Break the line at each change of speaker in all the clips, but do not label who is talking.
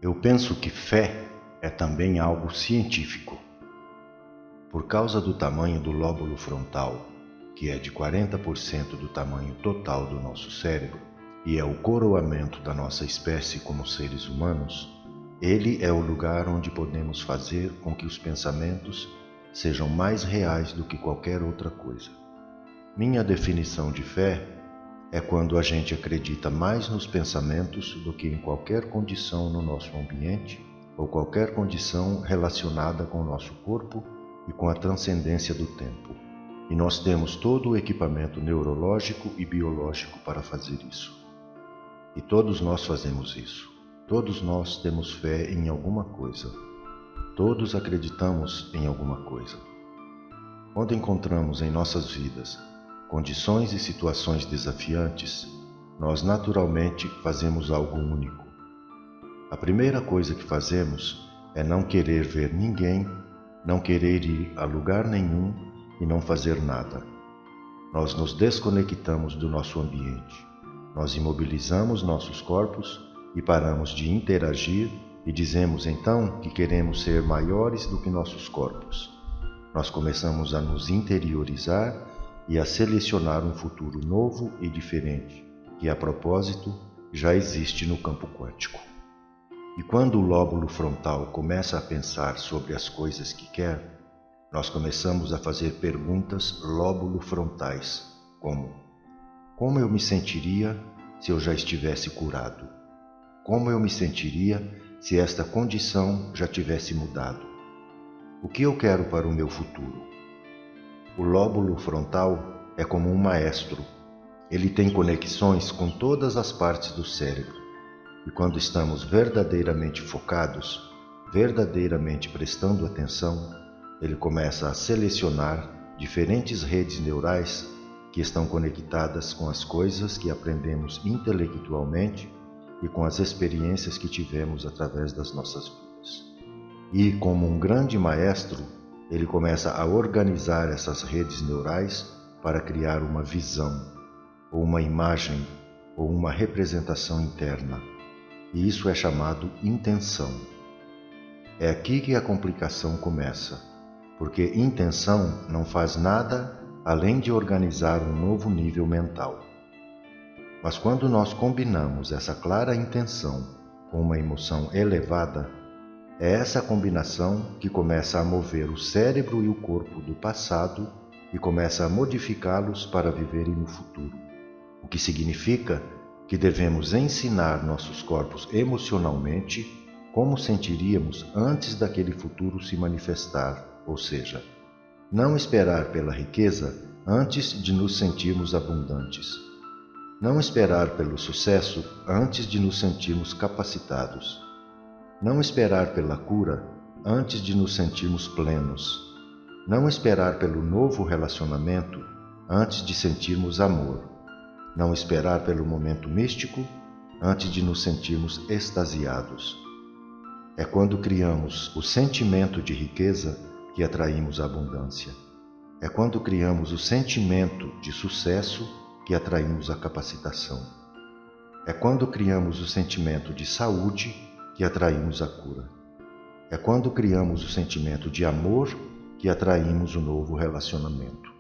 Eu penso que fé é também algo científico. Por causa do tamanho do lóbulo frontal, que é de 40% do tamanho total do nosso cérebro, e é o coroamento da nossa espécie como seres humanos, ele é o lugar onde podemos fazer com que os pensamentos sejam mais reais do que qualquer outra coisa. Minha definição de fé é quando a gente acredita mais nos pensamentos do que em qualquer condição no nosso ambiente ou qualquer condição relacionada com o nosso corpo e com a transcendência do tempo. E nós temos todo o equipamento neurológico e biológico para fazer isso. E todos nós fazemos isso. Todos nós temos fé em alguma coisa. Todos acreditamos em alguma coisa. Quando encontramos em nossas vidas condições e situações desafiantes, nós naturalmente fazemos algo único. A primeira coisa que fazemos é não querer ver ninguém, não querer ir a lugar nenhum e não fazer nada. Nós nos desconectamos do nosso ambiente. Nós imobilizamos nossos corpos e paramos de interagir e dizemos então que queremos ser maiores do que nossos corpos. Nós começamos a nos interiorizar e a selecionar um futuro novo e diferente, que a propósito já existe no campo quântico. E quando o lóbulo frontal começa a pensar sobre as coisas que quer, nós começamos a fazer perguntas lóbulo-frontais, como eu me sentiria se eu já estivesse curado? Como eu me sentiria se esta condição já tivesse mudado? O que eu quero para o meu futuro? O lóbulo frontal é como um maestro. Ele tem conexões com todas as partes do cérebro. E quando estamos verdadeiramente focados, verdadeiramente prestando atenção, ele começa a selecionar diferentes redes neurais que estão conectadas com as coisas que aprendemos intelectualmente e com as experiências que tivemos através das nossas vidas. E, como um grande maestro, ele começa a organizar essas redes neurais para criar uma visão, ou uma imagem, ou uma representação interna. E isso é chamado intenção. É aqui que a complicação começa, porque intenção não faz nada além de organizar um novo nível mental. Mas quando nós combinamos essa clara intenção com uma emoção elevada, é essa combinação que começa a mover o cérebro e o corpo do passado e começa a modificá-los para viverem no futuro. O que significa que devemos ensinar nossos corpos emocionalmente como sentiríamos antes daquele futuro se manifestar, ou seja, não esperar pela riqueza antes de nos sentirmos abundantes. Não esperar pelo sucesso antes de nos sentirmos capacitados. Não esperar pela cura antes de nos sentirmos plenos. Não esperar pelo novo relacionamento antes de sentirmos amor. Não esperar pelo momento místico antes de nos sentirmos extasiados. É quando criamos o sentimento de riqueza que atraímos a abundância. É quando criamos o sentimento de sucesso que atraímos a capacitação. É quando criamos o sentimento de saúde que atraímos a cura. É quando criamos o sentimento de amor que atraímos o novo relacionamento.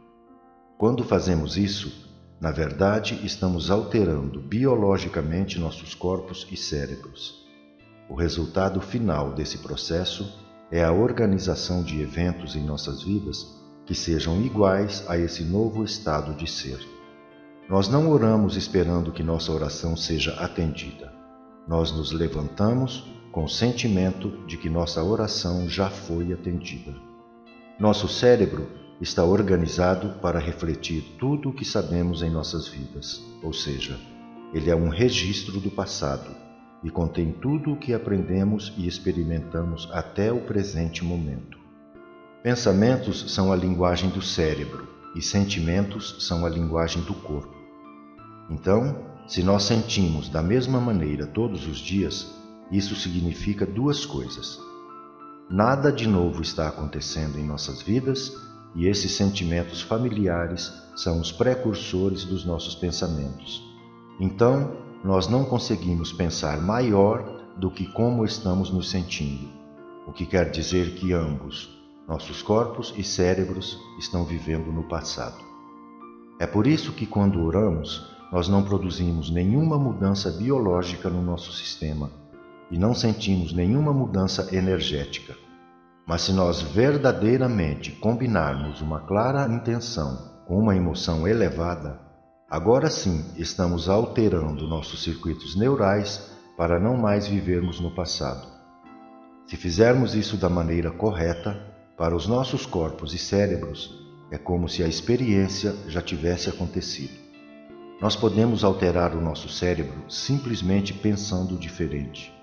Quando fazemos isso, na verdade, estamos alterando biologicamente nossos corpos e cérebros. O resultado final desse processo é a organização de eventos em nossas vidas que sejam iguais a esse novo estado de ser. Nós não oramos esperando que nossa oração seja atendida. Nós nos levantamos com o sentimento de que nossa oração já foi atendida. Nosso cérebro está organizado para refletir tudo o que sabemos em nossas vidas, ou seja, ele é um registro do passado e contém tudo o que aprendemos e experimentamos até o presente momento. Pensamentos são a linguagem do cérebro e sentimentos são a linguagem do corpo. Então, se nós sentimos da mesma maneira todos os dias, isso significa duas coisas. Nada de novo está acontecendo em nossas vidas e esses sentimentos familiares são os precursores dos nossos pensamentos. Então, nós não conseguimos pensar maior do que como estamos nos sentindo, o que quer dizer que ambos, nossos corpos e cérebros, estão vivendo no passado. É por isso que quando oramos, nós não produzimos nenhuma mudança biológica no nosso sistema e não sentimos nenhuma mudança energética. Mas se nós verdadeiramente combinarmos uma clara intenção com uma emoção elevada, agora sim estamos alterando nossos circuitos neurais para não mais vivermos no passado. Se fizermos isso da maneira correta, para os nossos corpos e cérebros, é como se a experiência já tivesse acontecido. Nós podemos alterar o nosso cérebro simplesmente pensando diferente.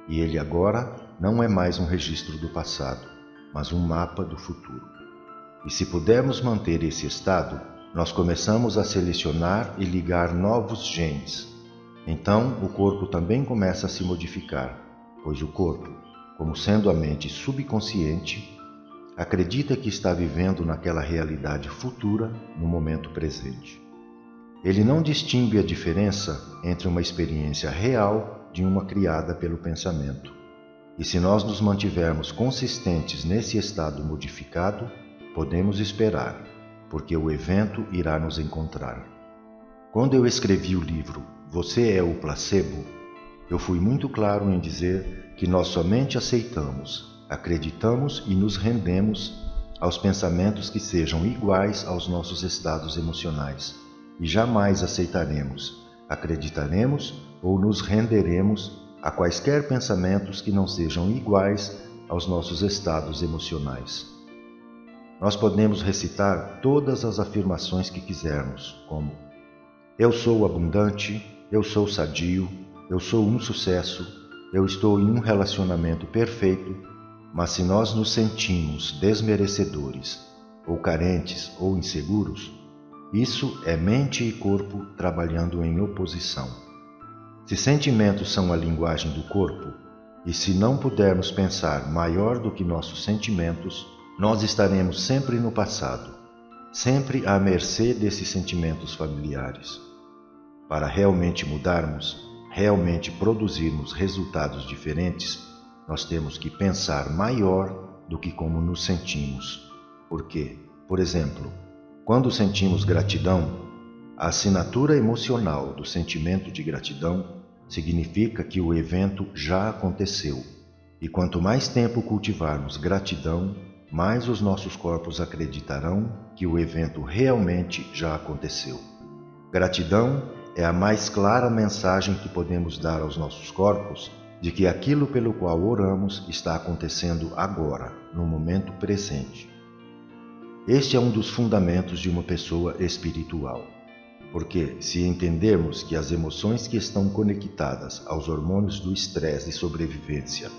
E ele agora não é mais um registro do passado, mas um mapa do futuro. E se pudermos manter esse estado, nós começamos a selecionar e ligar novos genes. Então, o corpo também começa a se modificar, pois o corpo, como sendo a mente subconsciente, acredita que está vivendo naquela realidade futura no momento presente. Ele não distingue a diferença entre uma experiência real de uma criada pelo pensamento. E se nós nos mantivermos consistentes nesse estado modificado, podemos esperar, porque o evento irá nos encontrar. Quando eu escrevi o livro Você é o Placebo, eu fui muito claro em dizer que nós somente aceitamos, acreditamos e nos rendemos aos pensamentos que sejam iguais aos nossos estados emocionais e jamais aceitaremos, acreditaremos ou nos renderemos a quaisquer pensamentos que não sejam iguais aos nossos estados emocionais. Nós podemos recitar todas as afirmações que quisermos, como: eu sou abundante, eu sou sadio, eu sou um sucesso, eu estou em um relacionamento perfeito, mas se nós nos sentimos desmerecedores, ou carentes ou inseguros, isso é mente e corpo trabalhando em oposição. Se sentimentos são a linguagem do corpo, e se não pudermos pensar maior do que nossos sentimentos, nós estaremos sempre no passado, sempre à mercê desses sentimentos familiares. Para realmente mudarmos, realmente produzirmos resultados diferentes, nós temos que pensar maior do que como nos sentimos. Porque, por exemplo, quando sentimos gratidão, a assinatura emocional do sentimento de gratidão significa que o evento já aconteceu. E quanto mais tempo cultivarmos gratidão, mais os nossos corpos acreditarão que o evento realmente já aconteceu. Gratidão é a mais clara mensagem que podemos dar aos nossos corpos de que aquilo pelo qual oramos está acontecendo agora, no momento presente. Este é um dos fundamentos de uma pessoa espiritual, porque se entendermos que as emoções que estão conectadas aos hormônios do estresse e sobrevivência,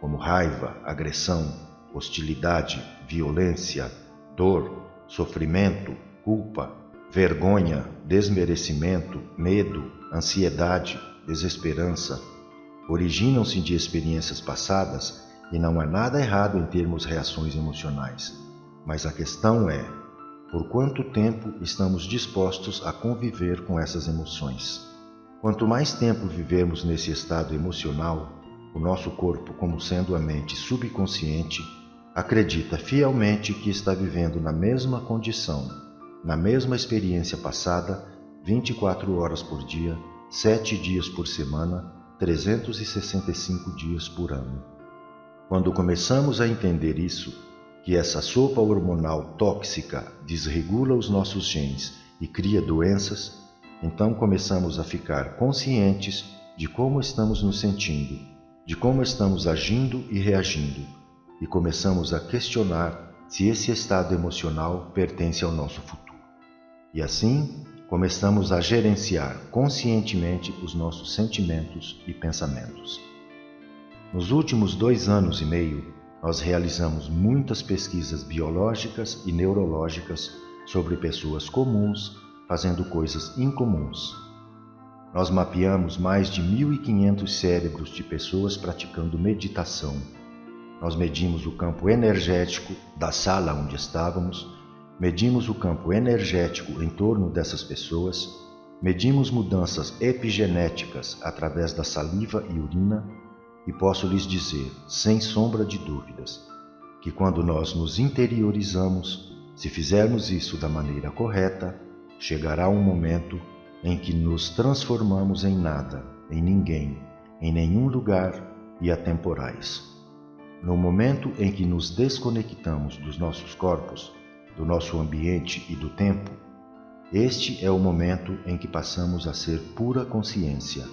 como raiva, agressão, hostilidade, violência, dor, sofrimento, culpa, vergonha, desmerecimento, medo, ansiedade, desesperança, originam-se de experiências passadas e não há nada errado em termos reações emocionais. Mas a questão é, por quanto tempo estamos dispostos a conviver com essas emoções? Quanto mais tempo vivermos nesse estado emocional, o nosso corpo, como sendo a mente subconsciente, acredita fielmente que está vivendo na mesma condição, na mesma experiência passada, 24 horas por dia, 7 dias por semana, 365 dias por ano. Quando começamos a entender isso, que essa sopa hormonal tóxica desregula os nossos genes e cria doenças, então começamos a ficar conscientes de como estamos nos sentindo, de como estamos agindo e reagindo, e começamos a questionar se esse estado emocional pertence ao nosso futuro. E assim, começamos a gerenciar conscientemente os nossos sentimentos e pensamentos. Nos últimos 2 anos e meio, nós realizamos muitas pesquisas biológicas e neurológicas sobre pessoas comuns fazendo coisas incomuns. Nós mapeamos mais de 1.500 cérebros de pessoas praticando meditação. Nós medimos o campo energético da sala onde estávamos, medimos o campo energético em torno dessas pessoas, medimos mudanças epigenéticas através da saliva e urina, e posso lhes dizer, sem sombra de dúvidas, que quando nós nos interiorizamos, se fizermos isso da maneira correta, chegará um momento em que nos transformamos em nada, em ninguém, em nenhum lugar e atemporais. No momento em que nos desconectamos dos nossos corpos, do nosso ambiente e do tempo, este é o momento em que passamos a ser pura consciência.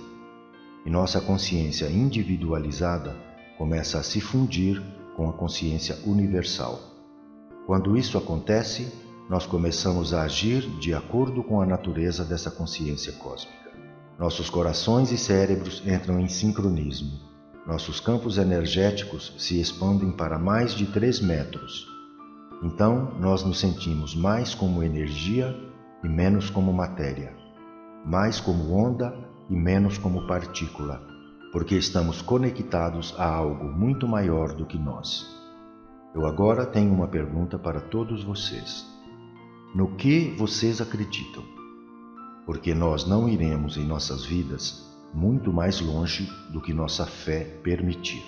E nossa consciência individualizada começa a se fundir com a consciência universal. Quando isso acontece, nós começamos a agir de acordo com a natureza dessa consciência cósmica. Nossos corações e cérebros entram em sincronismo. Nossos campos energéticos se expandem para mais de 3 metros. Então, nós nos sentimos mais como energia e menos como matéria, mais como onda e menos como partícula, porque estamos conectados a algo muito maior do que nós. Eu agora tenho uma pergunta para todos vocês. No que vocês acreditam? Porque nós não iremos em nossas vidas muito mais longe do que nossa fé permitir.